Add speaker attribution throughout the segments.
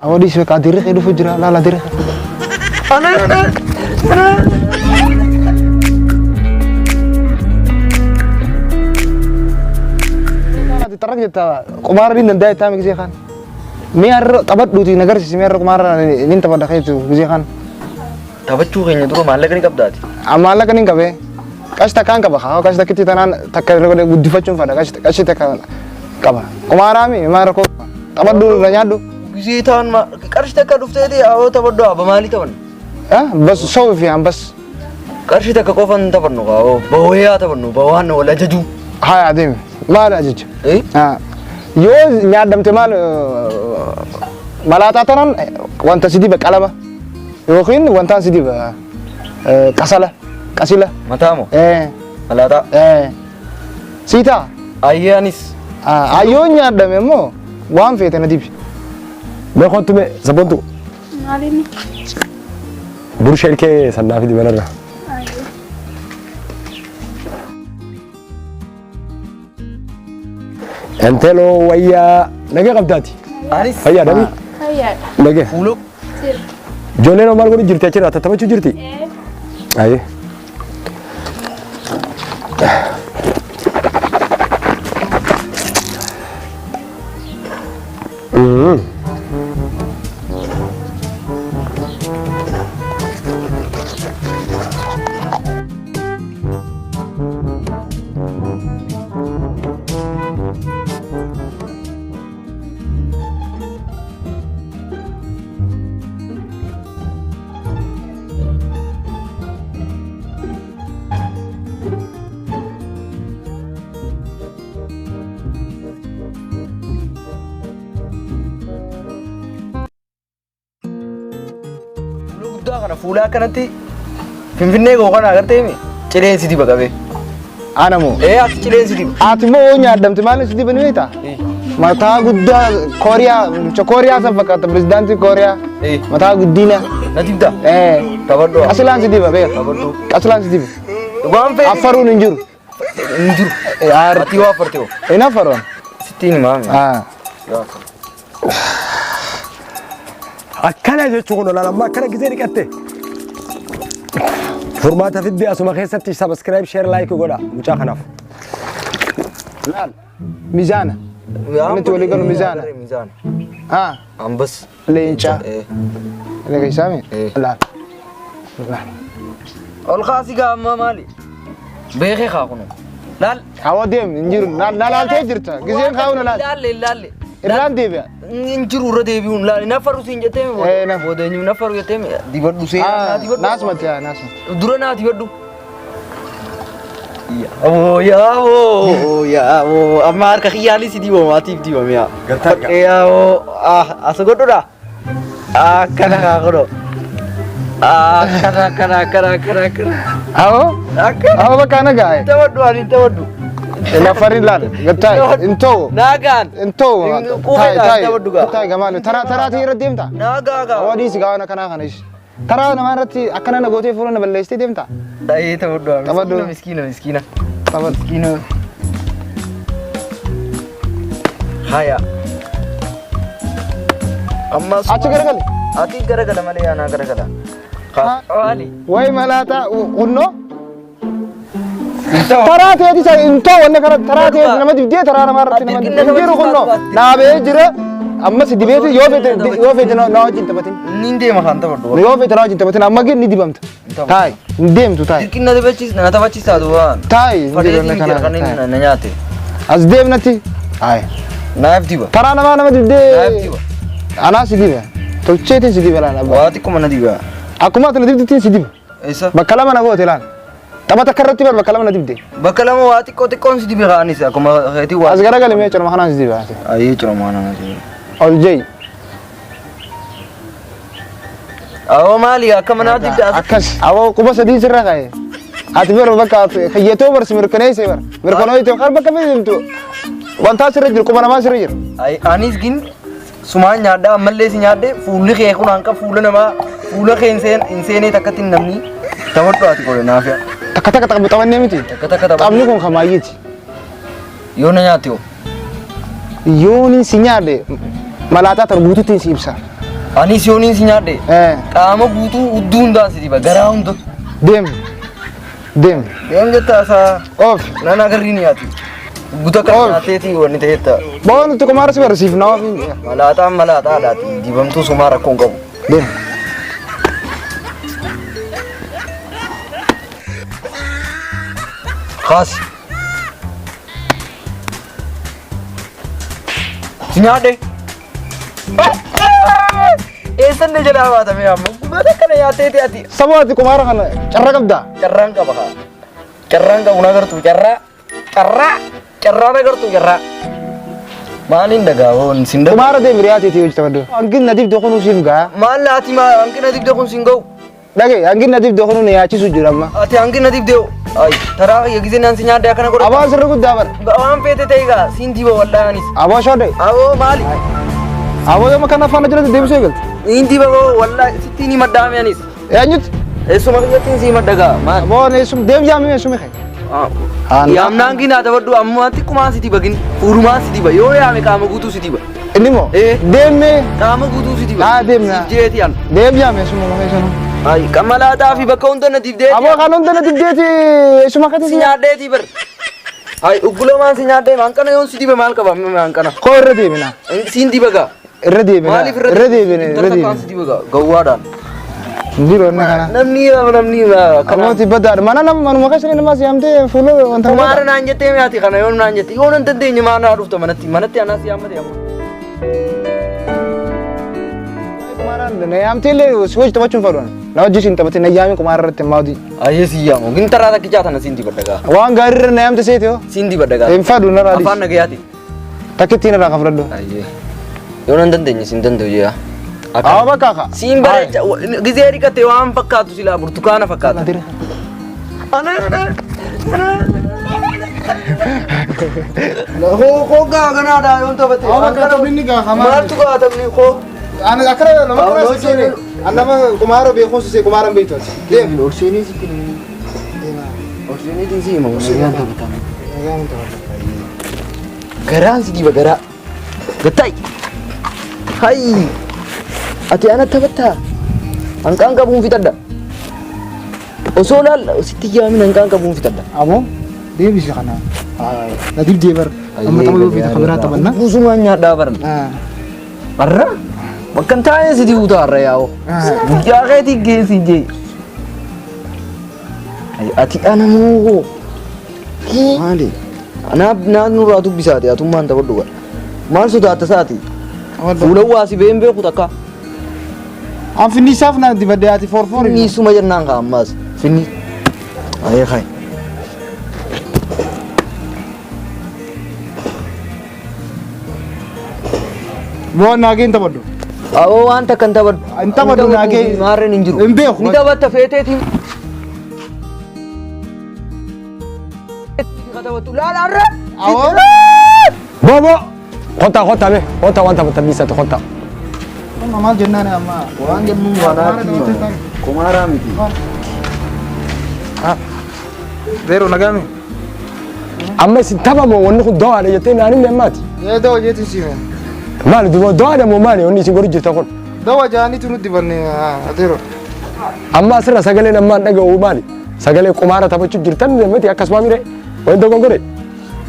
Speaker 1: أودي سوى كاديرك يدو فجرة لا ديرك
Speaker 2: أنا
Speaker 1: ترى جت كمار دي نداي تامي كذي خان ميار تبات دوتي نجار سي ميار كمار نين تبات دخيتو كذي خان
Speaker 2: تبات شو كيني ترو مالك كني كبداتي
Speaker 1: أمالك كني كبه كاش تكان كبه خاو كاش تكتي تنان تكر لو بدي فاتشون فدا كاش تكان كبه كمار أمي ميار كو تبات دول نيادو
Speaker 2: كذي تان ما كارش تكا دفتة دي أو تبات دو أبا مالي تبان
Speaker 1: بس سوي فيهم بس
Speaker 2: كارش تكا كوفن تبان نو أو بوهيا تبان نو بوهان ولا جدو
Speaker 1: هاي عديم ما لا جيج
Speaker 2: إيه
Speaker 1: يوز نيادم تمال ملاتا تنان وانت سيدي بكالبا يوخين وانت سيدي ب كاسلا
Speaker 2: متامو ملاتا
Speaker 1: سيتا
Speaker 2: أيانيس
Speaker 1: ayo nyaadam emo waan feetana dibi
Speaker 3: beekontume sabontu
Speaker 4: maalini
Speaker 3: burshirke sanaafi dibanarra entelo waya nage qabdaati
Speaker 2: anis
Speaker 3: hayya dami
Speaker 4: hayya
Speaker 3: nage
Speaker 2: fulo
Speaker 3: jolle no mal goni jirti achira tatabachu jirti aye
Speaker 2: kana fuula kanatti finfinnee koo kana agartee mi cileensi diba qabe
Speaker 1: anamo
Speaker 2: as cileensi diba
Speaker 1: ati mo nyaadamti maal si diba ni beeta mataa guddaa kooriyaa san fakkaata pirezidaantii kooriyaa mataa guddina
Speaker 2: na dibda tabaddo
Speaker 1: asilaan si diba beeka
Speaker 2: tabaddo
Speaker 1: asilaan si diba
Speaker 2: waan fee
Speaker 1: afaruun hin jiru
Speaker 2: ati waa farteo
Speaker 1: hin afaruun
Speaker 2: sittiin maami
Speaker 3: akkana jechuun lamma akkana gisee dhiqatte furmaata fidde asuma keessatti subscribe share like godha mucaa kanaaf
Speaker 1: laal mizaana inni walii galu mizaana
Speaker 2: ambas
Speaker 1: leenca laga isaami laal
Speaker 2: ol kaasi gaamma maali beekee kaa kunu laal
Speaker 1: hawa deem hin jiru laaltee jirta giseen kaa'u
Speaker 2: laalle
Speaker 1: irraan deebi'a
Speaker 2: injiru irra deebi'uun laal nafaru siin jettee mi booda eenyu nafaru jettee mi dibadhu seera dibadhu
Speaker 1: naasumatti naasumatti
Speaker 2: dura naa dibadhu yaawoo amma harka kiyyaalii si dibamu atiif dibame yaawoo asa godhudha akkana kaa godho akkana
Speaker 1: awo bakka nagaa'e
Speaker 2: tabadhu ani tabadhu
Speaker 1: nafari laal gattai into
Speaker 2: nagaan
Speaker 1: into
Speaker 2: tai
Speaker 1: tai gamal tara ti irra deemta
Speaker 2: nagaaga
Speaker 1: wadi si gawana kana kana ish tara nama irratti akkana na gootee fuula na balleessitee deemta
Speaker 2: dai tabadhu miskiina
Speaker 1: tabadhu
Speaker 2: miskiina haya amma
Speaker 1: achi garagale
Speaker 2: ati garagala malee ana garagala qaali
Speaker 1: way malata unno tara teeti sa into wanne kara tara teeti nama dibdee tara nama irratti nama jiru kunno naabee jira amma si dibeeti yoo fete na wajjin taphatin
Speaker 2: nin deema kan tabadhu
Speaker 1: yoo fete na wajjin taphatin amma gin ni dibamta taai hin deemtu taai
Speaker 2: dirqina na taphachiisaa duuba
Speaker 1: taai
Speaker 2: fadheetiin jira kan inni na nyaate
Speaker 1: as deemnatti ay
Speaker 2: naaf diba
Speaker 1: tara nama dibdee
Speaker 2: naaf diba
Speaker 1: anaa si diba tolcheetiin si diba laala
Speaker 2: waa xiqquma na diba
Speaker 1: akkuma ati na dibdittiin si diba
Speaker 2: eessa
Speaker 1: bakka lama na goote laala taphata karratti bakka lama na dibde
Speaker 2: bakka lama waa xiqqoon si dibe kaanis akkuma keetii waa
Speaker 1: as garagale mee corma kanaan si diba
Speaker 2: ayyee corma kanaan si
Speaker 1: ol jey
Speaker 2: awoo maali akka manaa dibde
Speaker 1: akkas awoo quba sadii sirra kaa'e ati bero bakka kayyatoo barsi mirkaneessee bara mirkanooyite kar bakka feesimtu wantaa sirra jiru quba namaa sirra jiru
Speaker 2: anis gin sumaan nyaadha ammallee si nyaadhe fuulli kee kun hanqa fuula namaa fuula kee hin seenee takkatti namni taphadhu ati godhe naafiya
Speaker 1: takka taphannee miti taphni kun kamaayyiti
Speaker 2: yoo na nyaate hoo
Speaker 1: yooni si nyaadhe malaataa tarbuutittiin si ibsa
Speaker 2: Ani siyooniin si nyaadhe. Qaama guutuu hudduu hundaan si diba garaa hunda.
Speaker 1: Deem. Deem.
Speaker 2: Deem jettaa saa.
Speaker 1: Of.
Speaker 2: Nan agarri ni yaati. Guutaa kan nyaateetii wanni ta'eetta.
Speaker 1: Boon tu kumaara si barsiifna.
Speaker 2: Malaataa laati dibamtuu sumaa rakkoon qabu.
Speaker 1: Deem.
Speaker 2: Kaasi. Si nyaadhe. Eessan na jalaa baatamee amma gubaata kana nyaateeti ati.
Speaker 1: Sabaati kumaara kana carra qabda.
Speaker 2: Carraan qaba haa. Carraan qabu nagartuu carraa nagartuu carraa. Maaliin dhagaa'oon sin dhagaa.
Speaker 1: Kumaara deem riyaatiiti hojii taphadhu. Hangin nadiif doqonuu siif gaa.
Speaker 2: Maal laati maa hangina dibdee kun sin ga'u.
Speaker 1: Dhagee hangin nadiif doqonuu na yaachisu jira amma.
Speaker 2: Ati hangina dibdee ay taraa gisee naan si nyaadde akkana godha.
Speaker 1: Abaa sirri guddaa bara.
Speaker 2: Waan feete ta'e gaa siin diba wallaanis.
Speaker 1: Abaa shoodhe.
Speaker 2: Aboo maali.
Speaker 1: Aboo yoo makana faana jiratu deebisee galte.
Speaker 2: Siin diba boo wallaahi sittiin ni maddaame anis.
Speaker 1: Eenyuti?
Speaker 2: Eessuma kiyyattiin si maddagaa maal.
Speaker 1: Aboo neessum deem jaamii eessumi kee.
Speaker 2: Yaamnaan gina tabaddu amma xiqquma si diba gin furumaa si diba yoo yaame qaama guutuu si diba.
Speaker 1: Inni moo? Deemee.
Speaker 2: Qaama guutuu si diba.
Speaker 1: Deemna.
Speaker 2: Jeeti an.
Speaker 1: Deem jaamee eessuma makee sanu.
Speaker 2: Ay kamalaataa fi bakka hunda na dibdeeti.
Speaker 1: Aboo kan hunda na dibdeeti eessuma kati
Speaker 2: si nyaaddeeti bar. Ay uggulamaan si nyaadde maankana yoon si diba maal qaba maankana.
Speaker 1: Koo irra deemina.
Speaker 2: Siin diba gaa.
Speaker 1: Irra deemina.
Speaker 2: Maaliif
Speaker 1: irra deemina. Irra deemina.
Speaker 2: Si diba gaa gawwaadhaan.
Speaker 1: Ndiro na kana.
Speaker 2: Namni
Speaker 1: Amooti badar mana manuma kasani nama siamte fulo wanta.
Speaker 2: Kumara naan jettee mi'aati kana yoon naan jette yoon hin dandeenye maana dhufta manatti anas yaamate amma.
Speaker 1: Kumara na yaamte le switch taphachuu fadhuun na hojii siin taphate na yaami kumara irratti maudi.
Speaker 2: Ayyee si yaamu gin taraa takki jaatana siin diba dagaa.
Speaker 1: Waan gaarii irra na yaamte seeti yoo.
Speaker 2: Siin diba dagaa.
Speaker 1: Hin fadhu na raadhi.
Speaker 2: Afaan nagayaati.
Speaker 1: Takkitti na raaka fudhadhu.
Speaker 2: Ayyee. Yoon hin dandeenye siin danda'u jee.
Speaker 1: Awa bakka.
Speaker 2: Siin bareecha gisee dhiqate waan fakkaatu silaa burtukaana fakkaata. Koo gaaganaadha yoon taphate.
Speaker 1: Awa bakka taphni gaagama.
Speaker 2: Maaltu gaa taphni koo.
Speaker 1: Ana akara nama kana seene. Anama kumara beekon se kumara beekon. Deem.
Speaker 2: Orseenii si kini. Orseenii tin si himu. Garaan si diba garaa. Gattai. Hai. Ati ana taphatta hanqaan qabuun fixadha osoo laalla sitti yaamin hanqaan qabuun fixadha
Speaker 1: Amo deebisi kana na dib deebar amma tama yoo fita kamera tabanna
Speaker 2: buusumaan nyaadhaa baran arra bakkan taa'ee siti uta arra yaa'o guyyaa keetii geessi jee ati ana moo maali anaaf nurraa dubbisaati atummaan taphadhu gara maal sodaatta saati fuula waasi been beeku takka
Speaker 1: Am finni saf na di badati for
Speaker 2: ni suma jennaan ka ammas finni aye khay
Speaker 1: Bo nagin tabaddu.
Speaker 2: awo wanta kan tabaddu
Speaker 1: Tabaddu nage
Speaker 2: maarren injiru
Speaker 1: Embe
Speaker 2: ni tabatta feeteeti la arra
Speaker 1: Awo
Speaker 3: Bobo. Kota me. Kota wanta bisa tu kota.
Speaker 1: Mama jennane amma
Speaker 2: waan jennuun waanaati kumaaraa miti
Speaker 1: Vero nagami.
Speaker 3: Amma si taba mo wonni kun dawa da yete nani me mati.
Speaker 1: Ye do yeti sime.
Speaker 3: Mal du dawa da mo mani wonni si gori jirta kon.
Speaker 1: Dawa jani tunu dibanne adero.
Speaker 3: Amma sirra sagale nan man daga o mali. Sagale kumara tabachu jirtan ne mati akasma mire. Wai dogon gore.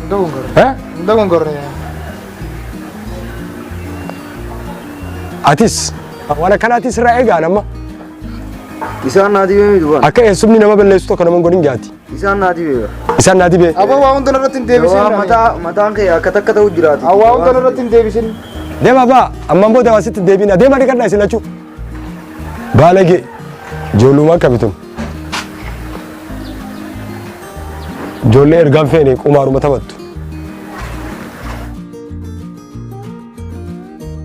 Speaker 1: Dogon gore. Dogon gore.
Speaker 3: Atis. Wala kana atis ra ega namma.
Speaker 2: isaan naati beemi duban
Speaker 3: Akka esumni nama balleessu tokko nama godin gaati.
Speaker 2: isaan naati beeba
Speaker 3: Isaan naati be.
Speaker 1: Abo waa hunda irratti hin deebisin.
Speaker 2: mataan kee akka takka ta'u jiraati
Speaker 1: Waa hunda irratti hin deebisin.
Speaker 3: Deema ba amma booda wasitti deebina deema dhiqadha isin achu. Baalage ijoollummaa kabitum. Ijoollee ergaan feene qumaaruma taphattu.